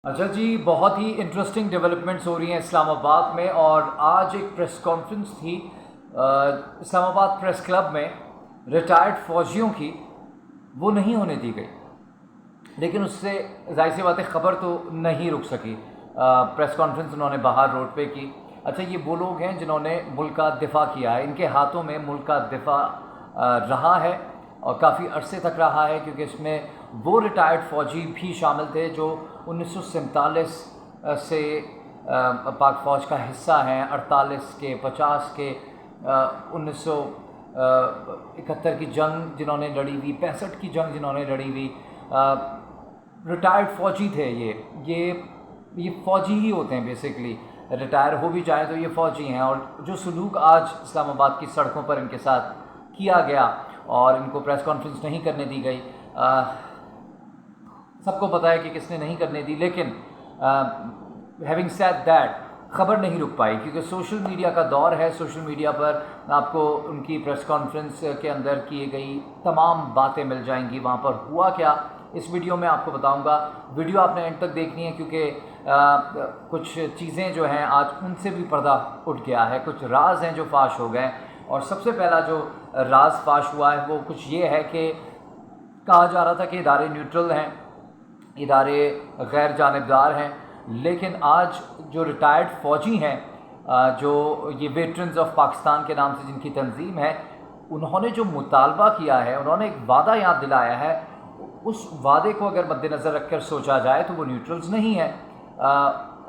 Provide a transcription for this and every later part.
अच्छा जी, बहुत ही interesting developments हो रही हैं इस्लामाबाद में। और आज एक प्रेस कॉन्फ्रेंस थी इस्लामाबाद प्रेस क्लब में रिटायर्ड फ़ौजियों की। वो नहीं होने दी गई, लेकिन उससे ज़ाहिर सी बात है ख़बर तो नहीं रुक सकी। प्रेस कॉन्फ्रेंस उन्होंने बाहर रोड पे की। अच्छा, ये वो लोग हैं जिन्होंने मुल्क का दिफा किया है, इनके हाथों में मुल्क का दिफा रहा है और काफ़ी अरसे तक रहा है, क्योंकि इसमें वो रिटायर्ड फ़ौजी भी शामिल थे जो 1947 से पाक फ़ौज का हिस्सा हैं, 48 के, 50 के, 1971 की जंग जिन्होंने लड़ी हुई, 65 की जंग जिन्होंने लड़ी हुई, रिटायर्ड फ़ौजी थे। ये फ़ौजी ही होते हैं बेसिकली। रिटायर हो भी जाए तो ये फ़ौजी हैं। और जो सलूक आज इस्लामाबाद की सड़कों पर इनके साथ किया गया और इनको प्रेस कॉन्फ्रेंस नहीं करने दी गई, सबको पता है कि किसने नहीं करने दी। लेकिन हैविंग सेड दैट, ख़बर नहीं रुक पाई, क्योंकि सोशल मीडिया का दौर है। सोशल मीडिया पर आपको उनकी प्रेस कॉन्फ्रेंस के अंदर की गई तमाम बातें मिल जाएंगी। वहाँ पर हुआ क्या, इस वीडियो में आपको बताऊंगा। वीडियो आपने एंड तक देखनी है, क्योंकि कुछ चीज़ें जो हैं आज उनसे भी पर्दा उठ गया है, कुछ राज हैं जो फाश हो गए। और सबसे पहला जो राज फाश हुआ है वो कुछ ये है कि कहा जा रहा था कि इदारे न्यूट्रल हैं, इदारे गैर जानिबदार हैं, लेकिन आज जो रिटायर्ड फ़ौजी हैं, जो ये वेटरन्स ऑफ पाकिस्तान के नाम से जिनकी तंजीम है, उन्होंने जो मुतालबा किया है, उन्होंने एक वादा याद दिलाया है। उस वादे को अगर मद्देनज़र रखकर सोचा जाए तो वो न्यूट्रल्स नहीं है।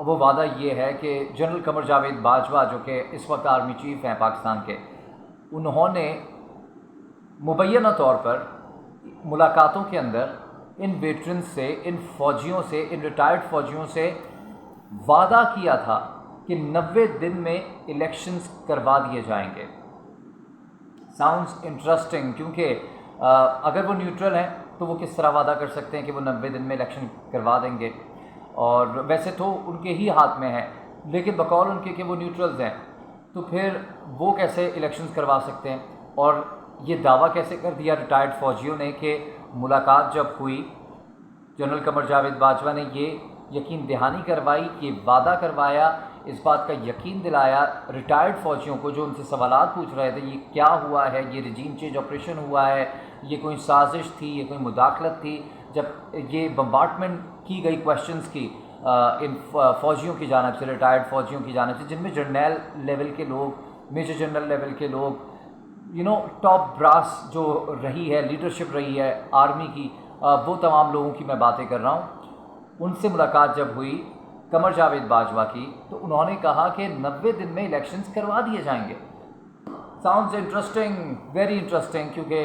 वो वादा ये है कि जनरल कमर जावेद बाजवा, जो कि इस वक्त आर्मी चीफ़ हैं पाकिस्तान के, उन्होंने मुबैना तौर पर मुलाकातों के अंदर इन वेटरन्स से, इन फ़ौजियों से, इन रिटायर्ड फ़ौजियों से वादा किया था कि 90 दिन में इलेक्शंस करवा दिए जाएंगे। साउंड्स इंटरेस्टिंग, क्योंकि अगर वो न्यूट्रल हैं तो वो किस तरह वादा कर सकते हैं कि वो 90 दिन में इलेक्शन करवा देंगे। और वैसे तो उनके ही हाथ में है, लेकिन बकौल उनके कि वो न्यूट्रल्स हैं, तो फिर वो कैसे इलेक्शंस करवा सकते हैं। और ये दावा कैसे कर दिया रिटायर्ड फ़ौजियों ने कि मुलाकात जब हुई, जनरल कमर जावेद बाजवा ने ये यकीन दहानी करवाई, ये वादा करवाया, इस बात का यकीन दिलाया रिटायर्ड फ़ौजियों को जो उनसे सवालात पूछ रहे थे, ये क्या हुआ है, ये रिजीम चेंज ऑपरेशन हुआ है, ये कोई साजिश थी, ये कोई मुदाखलत थी। जब ये बम्बार्टमेंट की गई क्वेश्चंस की इन फ़ौजियों की जानिब से, रिटायर्ड फ़ौजियों की जानिब से, जिनमें जर्नल लेवल के लोग, मेजर जनरल लेवल के लोग, टॉप ब्रास जो रही है, लीडरशिप रही है आर्मी की, वो तमाम लोगों की मैं बातें कर रहा हूँ। उनसे मुलाकात जब हुई कमर जावेद बाजवा की, तो उन्होंने कहा कि 90 दिन में इलेक्शंस करवा दिए जाएंगे। साउंड्स इंटरेस्टिंग, वेरी इंटरेस्टिंग, क्योंकि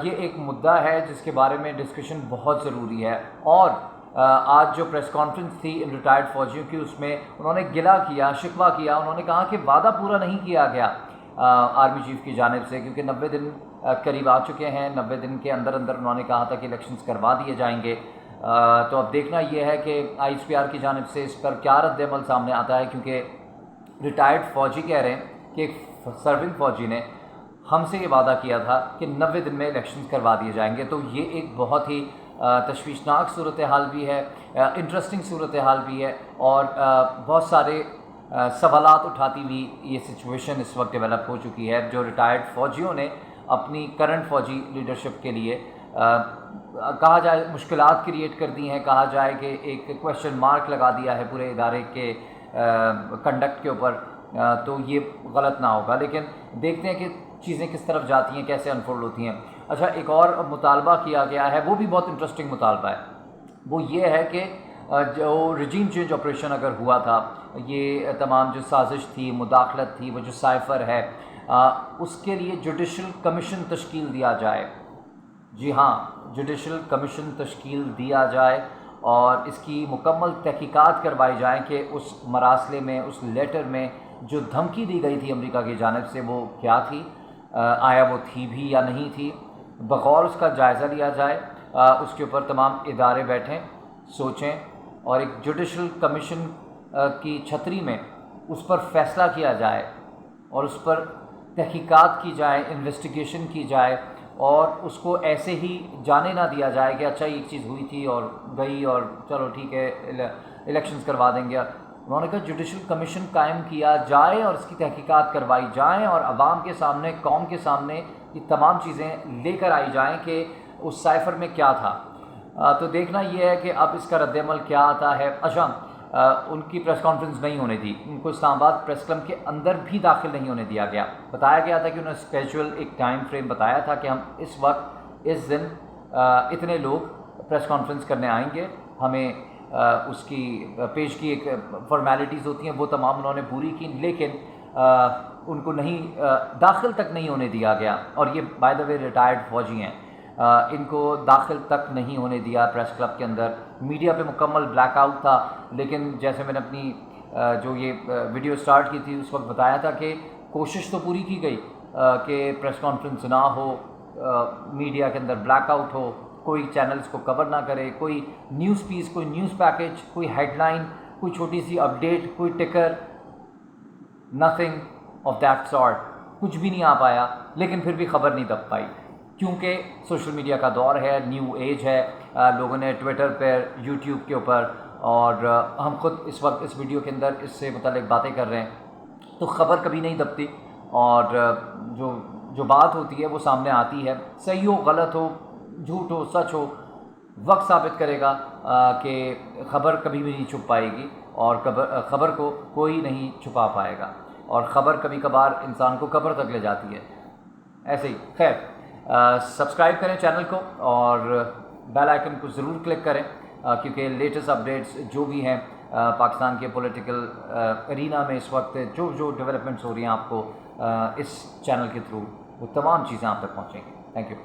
ये एक मुद्दा है जिसके बारे में डिस्कशन बहुत ज़रूरी है। और आज जो प्रेस कॉन्फ्रेंस थी इन रिटायर्ड फ़ौजियों की, उसमें उन्होंने गिला किया, शिकवा किया। उन्होंने कहा कि वादा पूरा नहीं किया गया आर्मी चीफ़ की जानिब से, क्योंकि 90 दिन करीब आ चुके हैं। 90 दिन के अंदर अंदर उन्होंने कहा था कि इलेक्शंस करवा दिए जाएंगे। तो अब देखना ये है कि ISPR की जानिब से इस पर क्या रद्द-ए-अमल सामने आता है, क्योंकि रिटायर्ड फ़ौजी कह रहे हैं कि एक सर्विंग फ़ौजी ने हमसे ये वादा किया था कि 90 दिन में इलेक्शंस करवा दिए जाएंगे। तो ये एक बहुत ही तशवीशनाक सूरत हाल भी है, इंटरेस्टिंग सूरत हाल भी है, और बहुत सारे सवालात उठाती हुई ये सिचुएशन इस वक्त डेवलप हो चुकी है, जो रिटायर्ड फ़ौजियों ने अपनी करंट फ़ौजी लीडरशिप के लिए कहा जाए मुश्किलात क्रिएट कर दी हैं, कहा जाए कि एक क्वेश्चन मार्क लगा दिया है पूरे इदारे के कंडक्ट के ऊपर। तो ये गलत ना होगा, लेकिन देखते हैं कि चीज़ें किस तरफ जाती हैं, कैसे अनफोल्ड होती हैं। अच्छा, एक और मुतालबा किया गया है, वो भी बहुत इंटरेस्टिंग मुतालबा है। वो ये है कि जो रिजीम चेंज ऑपरेशन अगर हुआ था, ये तमाम जो साजिश थी, मुदाखलत थी, वो जो साइफ़र है, उसके लिए जुडिशल कमीशन तश्कील दिया जाए। जी हाँ, जुडिशल कमीशन तश्कील दिया जाए और इसकी मुकम्मल तहकीकात करवाई जाए कि उस मरासले में, उस लेटर में जो धमकी दी गई थी अमेरिका की जानिब से, वो क्या थी, आया वो थी भी या नहीं थी। बगौर उसका जायज़ा लिया जाए, उसके ऊपर तमाम इदारे बैठें, सोचें, और एक जुडिशल कमीशन की छतरी में उस पर फ़ैसला किया जाए और उस पर तहकीकात की जाए, इन्वेस्टिगेशन की जाए, اور اس کو ایسے ہی جانے نہ دیا جائے کہ اچھا ایک چیز ہوئی تھی اور گئی اور چلو ٹھیک ہے الیکشنز کروا دیں گے. انہوں نے کہا جوڈیشل کمیشن قائم کیا جائے اور اس کی تحقیقات کروائی جائیں اور عوام کے سامنے قوم کے سامنے یہ تمام چیزیں لے کر آئی جائیں کہ اس سائفر میں کیا تھا. تو دیکھنا یہ ہے کہ اب اس کا رد عمل کیا آتا ہے. اچھا ان کی پریس کانفرنس نہیں ہونے دی, ان کو اسلام آباد پریس کلب کے اندر بھی داخل نہیں ہونے دیا گیا. بتایا گیا تھا کہ انہوں نے اسکیجول ایک ٹائم فریم بتایا تھا کہ ہم اس وقت اس دن اتنے لوگ پریس کانفرنس کرنے آئیں گے, ہمیں اس کی پیش کی ایک فارمیلٹیز ہوتی ہیں وہ تمام انہوں نے پوری کی, لیکن ان کو نہیں داخل تک نہیں ہونے دیا گیا. اور یہ بائی دا وے ریٹائرڈ فوجی ہیں, ان کو داخل تک نہیں ہونے دیا پریس کلب کے اندر. میڈیا پہ مکمل بلیک آؤٹ تھا, لیکن جیسے میں نے اپنی جو یہ ویڈیو سٹارٹ کی تھی اس وقت بتایا تھا کہ کوشش تو پوری کی گئی کہ پریس کانفرنس نہ ہو, میڈیا کے اندر بلیک آؤٹ ہو, کوئی چینلز کو کور نہ کرے, کوئی نیوز پیس, کوئی نیوز پیکج, کوئی ہیڈ لائن, کوئی چھوٹی سی اپڈیٹ, کوئی ٹکر, نتھنگ آف دیٹ سارٹ, کچھ بھی نہیں آ پایا. لیکن پھر بھی خبر نہیں دب پائی کیونکہ سوشل میڈیا کا دور ہے, نیو ایج ہے. لوگوں نے ٹویٹر پر, یوٹیوب کے اوپر, اور ہم خود اس وقت اس ویڈیو کے اندر اس سے متعلق باتیں کر رہے ہیں, تو خبر کبھی نہیں دبتی اور جو بات ہوتی ہے وہ سامنے آتی ہے. صحیح ہو, غلط ہو, جھوٹ ہو, سچ ہو, وقت ثابت کرے گا کہ خبر کبھی بھی نہیں چھپ پائے گی اور خبر کو کوئی نہیں چھپا پائے گا, اور خبر کبھی کبھار انسان کو قبر تک لے جاتی ہے. ایسے ہی خیر, سبسکرائب کریں چینل کو اور بیل آئیکن کو ضرور کلک کریں کیونکہ لیٹسٹ اپڈیٹس جو بھی ہیں پاکستان کے پولیٹیکل ارینا میں اس وقت جو ڈیولپمنٹس ہو رہی ہیں آپ کو اس چینل کے تھرو وہ تمام چیزیں آپ تک پہنچیں گی. Thank you.